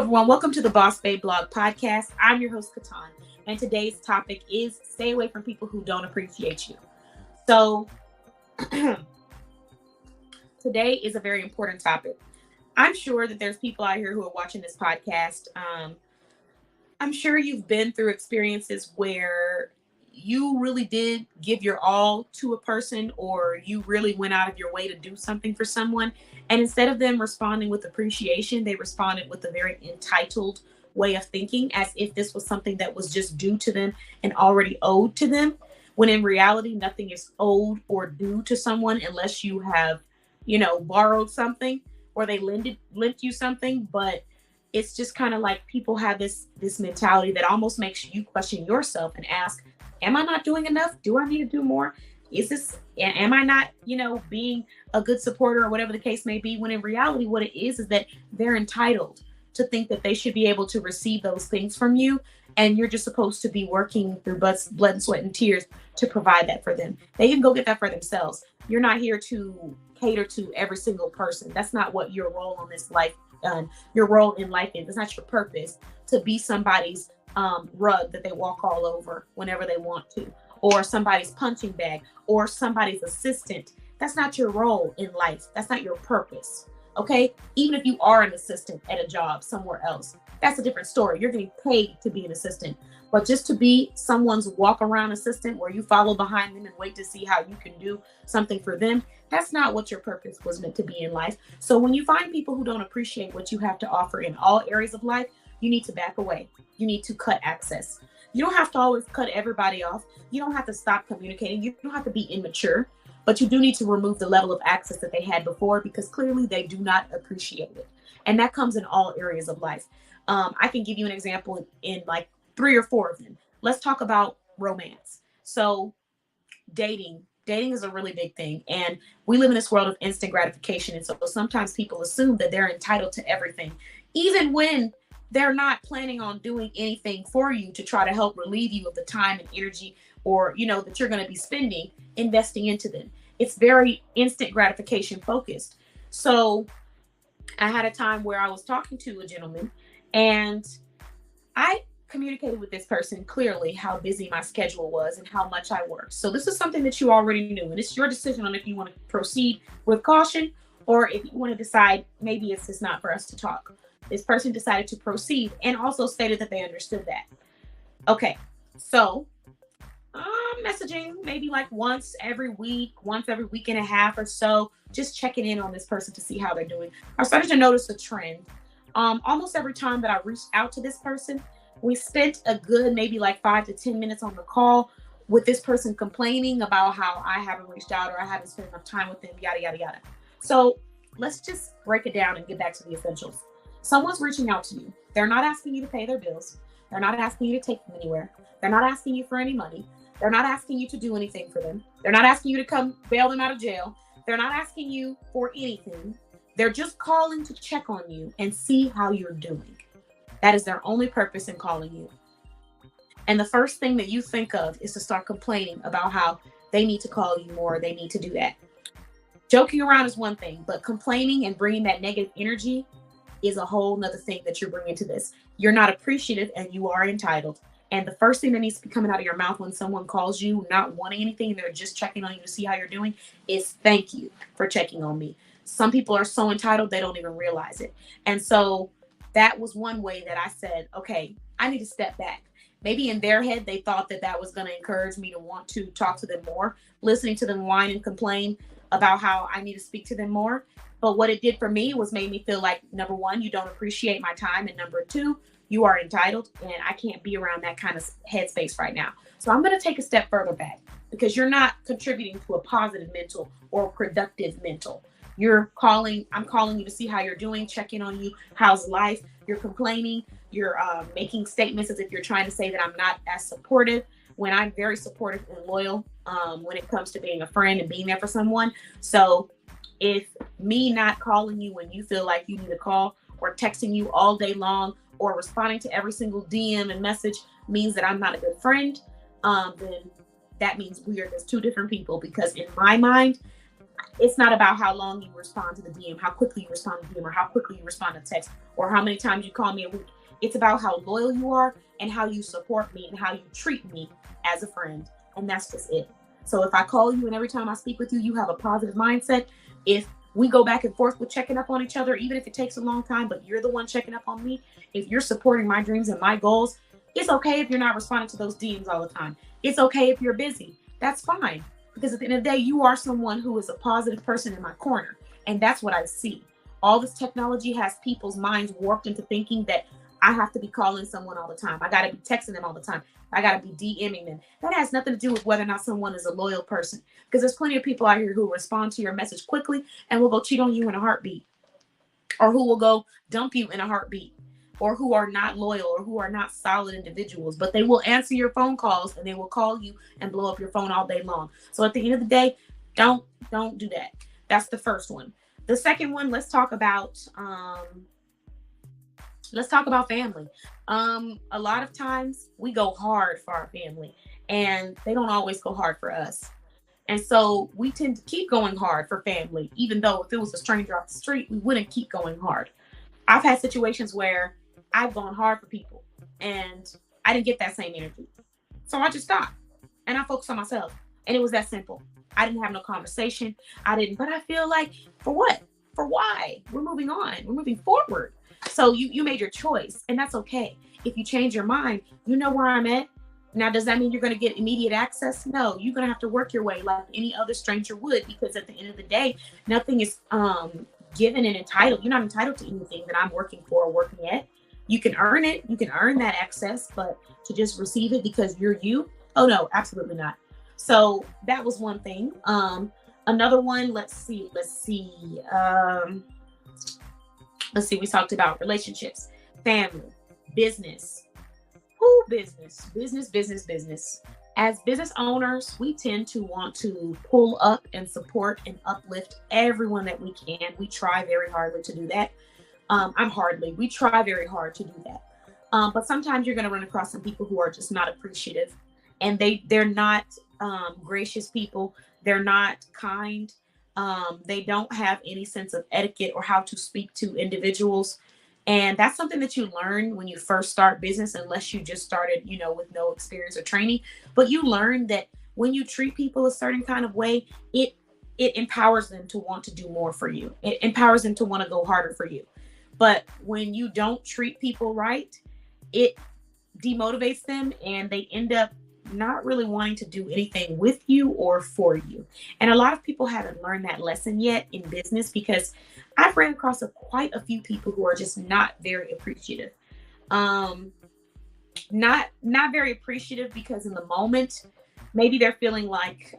everyone. Welcome to the Boss Babe Blog Podcast. I'm your host, KeTohn, and today's topic is stay away from people who don't appreciate you. So, today is a very important topic. I'm sure that there's people out here who are watching this podcast. I'm sure you've been through experiences where you really did give your all to a person, or you really went out of your way to do something for someone. And instead of them responding with appreciation, they responded with a very entitled way of thinking, as if this was something that was just due to them and already owed to them. When in reality, nothing is owed or due to someone unless you have, borrowed something or they lent you something. But it's just kind of like people have this mentality that almost makes you question yourself and ask, am I not doing enough? Do I need to do more? Am I not, being a good supporter or whatever the case may be? When in reality, what it is that they're entitled to think that they should be able to receive those things from you. And you're just supposed to be working through blood and sweat and tears to provide that for them. They can go get that for themselves. You're not here to cater to every single person. That's not what your role on this life, your role in life is. It's not your purpose to be somebody's rug that they walk all over whenever they want to, or somebody's punching bag, or somebody's assistant. That's not your role in life. That's not your purpose. Okay? Even if you are an assistant at a job somewhere else, that's a different story. You're getting paid to be an assistant. But just to be someone's walk around assistant where you follow behind them and wait to see how you can do something for them, that's not what your purpose was meant to be in life. So when you find people who don't appreciate what you have to offer in all areas of life, you need to back away. You need to cut access. You don't have to always cut everybody off. You don't have to stop communicating. You don't have to be immature, but you do need to remove the level of access that they had before, because clearly they do not appreciate it. And that comes in all areas of life. I can give you an example in like 3 or 4 of them. Let's talk about romance. So dating is a really big thing. And we live in this world of instant gratification. And so sometimes people assume that they're entitled to everything, even when they're not planning on doing anything for you to try to help relieve you of the time and energy, or, that you're going to be spending investing into them. It's very instant gratification focused. So I had a time where I was talking to a gentleman, and I communicated with this person clearly how busy my schedule was and how much I worked. So this is something that you already knew, and it's your decision on if you want to proceed with caution or if you want to decide maybe it's just not for us to talk. This person decided to proceed and also stated that they understood that. Okay, so I'm messaging maybe like once every week and a half or so, just checking in on this person to see how they're doing. I started to notice a trend. Almost every time that I reached out to this person, we spent a good maybe like 5 to 10 minutes on the call with this person complaining about how I haven't reached out or I haven't spent enough time with them, yada, yada, yada. So let's just break it down and get back to the essentials. Someone's reaching out to you. They're not asking you to pay their bills. They're not asking you to take them anywhere. They're not asking you for any money. They're not asking you to do anything for them. They're not asking you to come bail them out of jail. They're not asking you for anything. They're just calling to check on you and see how you're doing. That is their only purpose in calling you. And the first thing that you think of is to start complaining about how they need to call you more. They need to do that. Joking around is one thing, but complaining and bringing that negative energy is a whole nother thing that you're bringing to this. You're not appreciative and you are entitled. And the first thing that needs to be coming out of your mouth when someone calls you not wanting anything, they're just checking on you to see how you're doing, is thank you for checking on me. Some people are so entitled, they don't even realize it. And so that was one way that I said, okay, I need to step back. Maybe in their head, they thought that that was going to encourage me to want to talk to them more, listening to them whine and complain about how I need to speak to them more. But what it did for me was made me feel like, number one, you don't appreciate my time. And number two, you are entitled, and I can't be around that kind of headspace right now. So I'm going to take a step further back, because you're not contributing to a positive mental or productive mental. I'm calling you to see how you're doing, checking on you. How's life? You're complaining. You're making statements as if you're trying to say that I'm not as supportive, when I'm very supportive and loyal when it comes to being a friend and being there for someone. So if me not calling you when you feel like you need a call, or texting you all day long, or responding to every single DM and message means that I'm not a good friend, then that means we are just two different people. Because in my mind, It's not about how long you respond to the DM, how quickly you respond to the DM, or how quickly you respond to text, or how many times you call me a week. It's about how loyal you are and how you support me and how you treat me as a friend. And that's just it. So if I call you and every time I speak with you, you have a positive mindset. If we go back and forth with checking up on each other, even if it takes a long time, but you're the one checking up on me, if you're supporting my dreams and my goals, it's okay if you're not responding to those DMs all the time. It's okay if you're busy. That's fine. Because at the end of the day, you are someone who is a positive person in my corner. And that's what I see. All this technology has people's minds warped into thinking that I have to be calling someone all the time. I got to be texting them all the time. I got to be DMing them. That has nothing to do with whether or not someone is a loyal person. Because there's plenty of people out here who respond to your message quickly and will go cheat on you in a heartbeat. Or who will go dump you in a heartbeat. Or who are not loyal or who are not solid individuals, but they will answer your phone calls and they will call you and blow up your phone all day long. So at the end of the day, don't do that. That's the first one. The second one, let's talk about family. A lot of times we go hard for our family and they don't always go hard for us. And so we tend to keep going hard for family, even though if it was a stranger off the street, we wouldn't keep going hard. I've had situations where I've gone hard for people and I didn't get that same energy. So I just stopped and I focused on myself. And it was that simple. I didn't have no conversation. But I feel like, for what? For why? We're moving on. We're moving forward. So you made your choice and that's okay. If you change your mind, you know where I'm at. Now, does that mean you're going to get immediate access? No, you're going to have to work your way like any other stranger would, because at the end of the day, nothing is given and entitled. You're not entitled to anything that I'm working for or working at. You can earn it. You can earn that access, but to just receive it because you're you? Oh, no, absolutely not. So that was one thing. Another one, let's see. We talked about relationships, family, business. Business. As business owners, we tend to want to pull up and support and uplift everyone that we can. We try very hardly to do that. We try very hard to do that. But sometimes you're going to run across some people who are just not appreciative, and they're not gracious people. They're not kind. They don't have any sense of etiquette or how to speak to individuals. And that's something that you learn when you first start business, unless you just started, with no experience or training. But you learn that when you treat people a certain kind of way, it empowers them to want to do more for you. It empowers them to want to go harder for you. But when you don't treat people right, it demotivates them and they end up not really wanting to do anything with you or for you. And a lot of people haven't learned that lesson yet in business, because I've ran across quite a few people who are just not very appreciative. Not very appreciative because in the moment, maybe they're feeling like,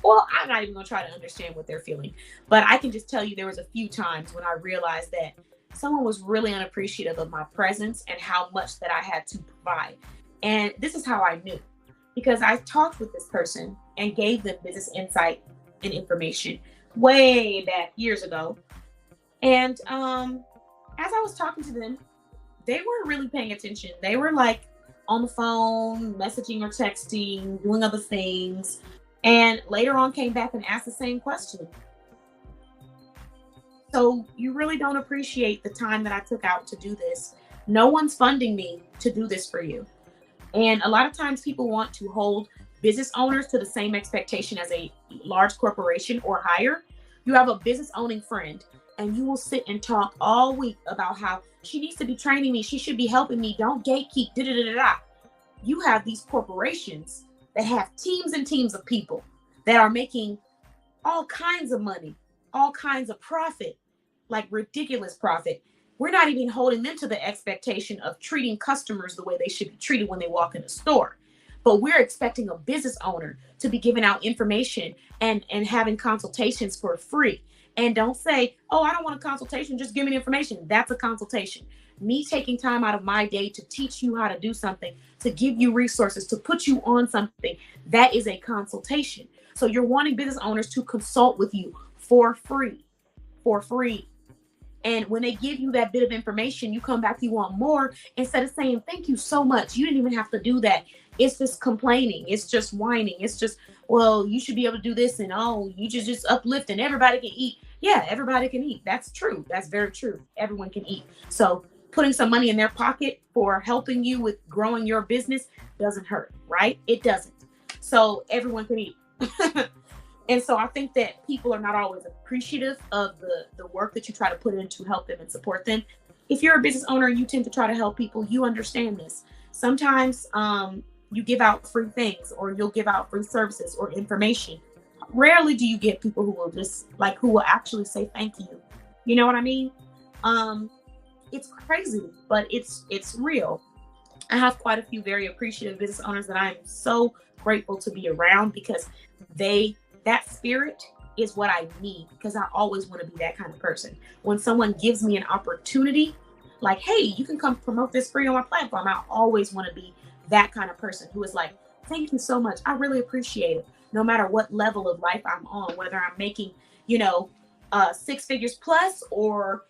well, I'm not even going to try to understand what they're feeling, but I can just tell you there was a few times when I realized that someone was really unappreciative of my presence and how much that I had to provide. And this is how I knew, because I talked with this person and gave them business insight and information way back years ago. And as I was talking to them, they weren't really paying attention. They were like on the phone, messaging or texting, doing other things. And later on came back and asked the same question. So you really don't appreciate the time that I took out to do this. No one's funding me to do this for you. And a lot of times people want to hold business owners to the same expectation as a large corporation or higher. You have a business owning friend and you will sit and talk all week about how she needs to be training me. She should be helping me. Don't gatekeep. You have these corporations that have teams and teams of people that are making all kinds of money, all kinds of profit, like ridiculous profit. We're not even holding them to the expectation of treating customers the way they should be treated when they walk in a store. But we're expecting a business owner to be giving out information and having consultations for free. And don't say, oh, I don't want a consultation, just give me the information. That's a consultation. Me taking time out of my day to teach you how to do something, to give you resources, to put you on something, that is a consultation. So you're wanting business owners to consult with you for free. And when they give you that bit of information, you come back, you want more, instead of saying, thank you so much. You didn't even have to do that. It's just complaining. It's just whining. It's just, well, you should be able to do this. And oh, you just uplift and everybody can eat. Yeah, everybody can eat. That's true. That's very true. Everyone can eat. So putting some money in their pocket for helping you with growing your business doesn't hurt, right? It doesn't. So everyone can eat. And so I think that people are not always appreciative of the work that you try to put in to help them and support them. If you're a business owner and you tend to try to help people, you understand this. Sometimes you give out free things, or you'll give out free services or information. Rarely do you get people who will just who will actually say thank you. You know what I mean? It's crazy, but it's real. I have quite a few very appreciative business owners that I am so grateful to be around, because that spirit is what I need, because I always want to be that kind of person. When someone gives me an opportunity, like, hey, you can come promote this free on my platform, I always want to be that kind of person who is like, thank you so much. I really appreciate it. No matter what level of life I'm on, whether I'm making, 6 figures plus or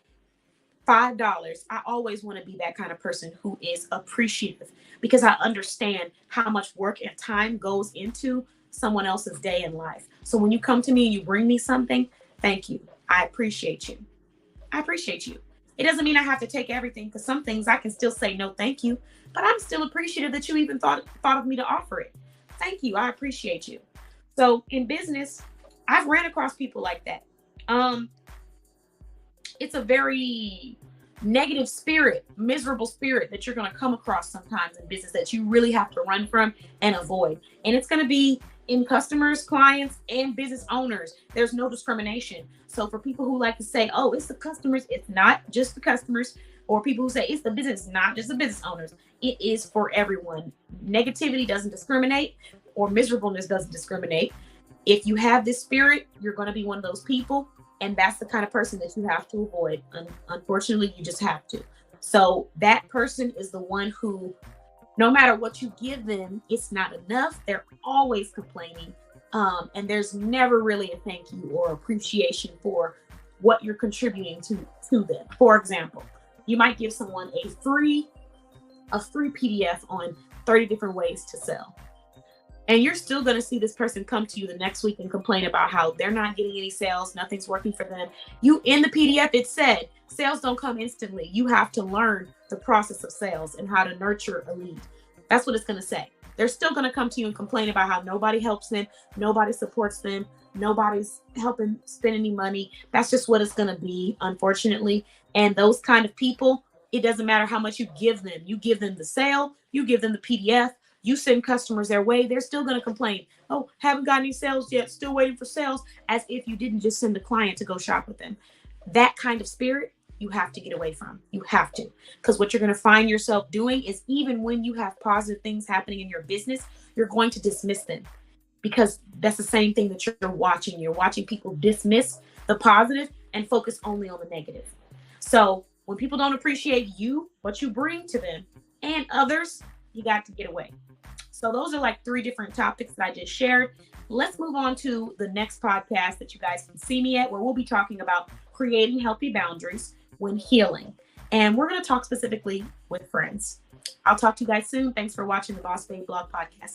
$5, I always want to be that kind of person who is appreciative, because I understand how much work and time goes into someone else's day in life. So when you come to me and you bring me something, thank you. I appreciate you. I appreciate you. It doesn't mean I have to take everything, because some things I can still say no, thank you, but I'm still appreciative that you even thought of me to offer it. Thank you. I appreciate you. So in business, I've ran across people like that. It's a very negative spirit, miserable spirit that you're going to come across sometimes in business that you really have to run from and avoid. And it's going to be in customers, clients, and business owners. There's no discrimination. So for people who like to say, oh, it's the customers, it's not just the customers, or people who say it's the business, not just the business owners, it is for everyone. Negativity doesn't discriminate, or miserableness doesn't discriminate. If you have this spirit, you're going to be one of those people. And that's the kind of person that you have to avoid. Unfortunately, you just have to. So that person is the one who, no matter what you give them, it's not enough. They're always complaining. And there's never really a thank you or appreciation for what you're contributing to them. For example, you might give someone a free PDF on 30 different ways to sell. And you're still going to see this person come to you the next week and complain about how they're not getting any sales, nothing's working for them. In the PDF, it said sales don't come instantly. You have to learn the process of sales and how to nurture a lead. That's what it's going to say. They're still going to come to you and complain about how nobody helps them, nobody supports them, nobody's helping spend any money. That's just what it's going to be, unfortunately. And those kind of people, it doesn't matter how much you give them. You give them the sale, you give them the PDF, you send customers their way, they're still going to complain. Oh, haven't got any sales yet, still waiting for sales, as if you didn't just send a client to go shop with them. That kind of spirit, you have to get away from. You have to. Because what you're going to find yourself doing is, even when you have positive things happening in your business, you're going to dismiss them. Because that's the same thing that you're watching. You're watching people dismiss the positive and focus only on the negative. So when people don't appreciate you, what you bring to them and others, you got to get away. So those are 3 different topics that I just shared. Let's move on to the next podcast that you guys can see me at, where we'll be talking about creating healthy boundaries when healing. And we're going to talk specifically with friends. I'll talk to you guys soon. Thanks for watching the Boss Babe Blog Podcast.